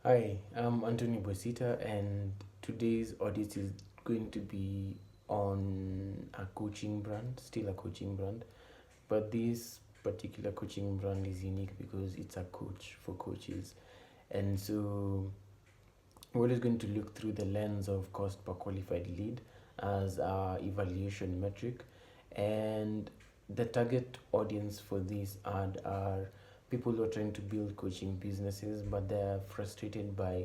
Hi, I'm Anthony Bosita, and today's audit is going to be on a coaching brand, still a coaching brand, but this particular coaching brand is unique because it's a coach for coaches. And so we're just going to look through the lens of cost per qualified lead as our evaluation metric. And the target audience for this ad are people who are trying to build coaching businesses, but they're frustrated by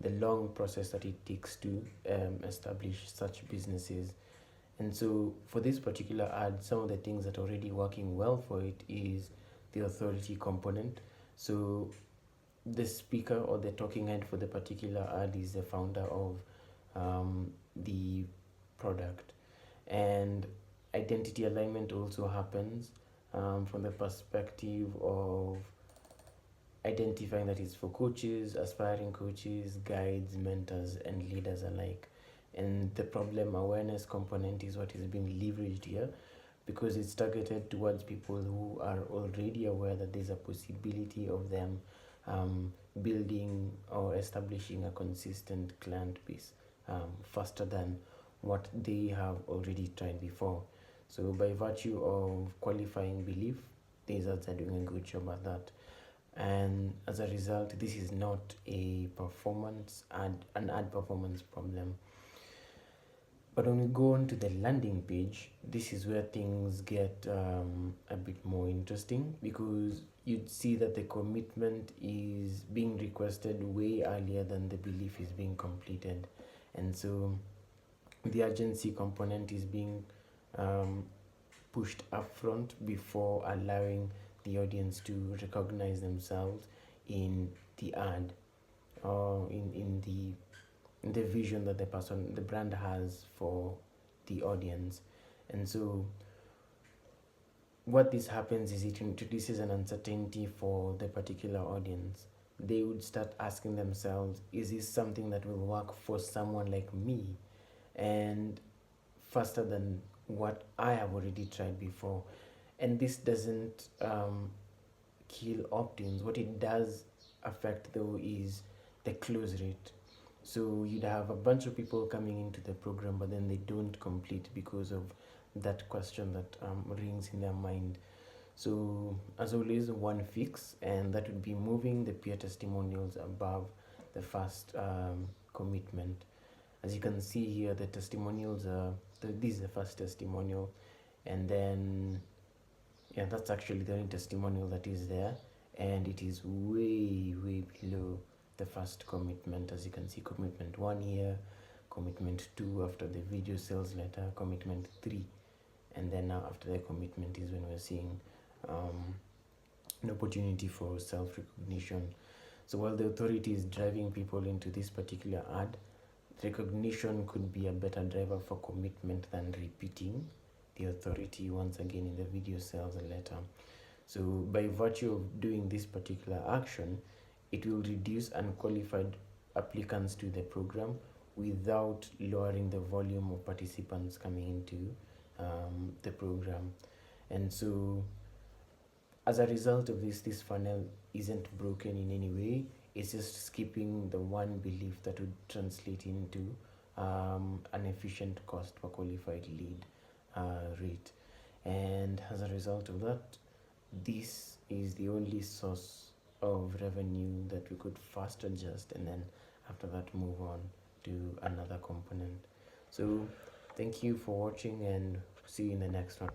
the long process that it takes to establish such businesses. And so, for this particular ad, some of the things that are already working well for it is the authority component. So, the speaker or the talking head for the particular ad is the founder of the product. And identity alignment also happens from the perspective of identifying that it's for coaches, aspiring coaches, guides, mentors, and leaders alike. And the problem awareness component is what is being leveraged here because it's targeted towards people who are already aware that there's a possibility of them building or establishing a consistent client base faster than what they have already tried before. So, by virtue of qualifying belief, these ads are doing a good job at that. And as a result, this is not an ad performance problem. But when we go on to the landing page, this is where things get a bit more interesting because you'd see that the commitment is being requested way earlier than the belief is being completed. And so the urgency component is being pushed upfront before allowing the audience to recognize themselves in the ad or in the vision that the brand has for the audience. And so what this happens is it introduces an uncertainty for the particular audience. They would start asking themselves, is this something that will work for someone like me and faster than what I have already tried before? And this doesn't kill opt-ins. What it does affect though is the close rate. So you'd have a bunch of people coming into the program, but then they don't complete because of that question that rings in their mind. So as always, one fix, and that would be moving the peer testimonials above the first commitment. As you can see here, the testimonials are this is the first testimonial, and then yeah, that's actually the only testimonial that is there, and it is way below the first commitment. As you can see, commitment 1 here, commitment 2 after the video sales letter, commitment 3, and then now after the commitment is when we're seeing an opportunity for self-recognition. So while the authority is driving people into this particular ad, recognition could be a better driver for commitment than repeating the authority once again in the video sales letter. So by virtue of doing this particular action, it will reduce unqualified applicants to the program without lowering the volume of participants coming into the program. And so as a result of this funnel isn't broken in any way. It's just skipping the one belief that would translate into an efficient cost per qualified lead rate. And as a result of that, this is the only source of revenue that we could first adjust and then after that move on to another component. So thank you for watching and see you in the next one.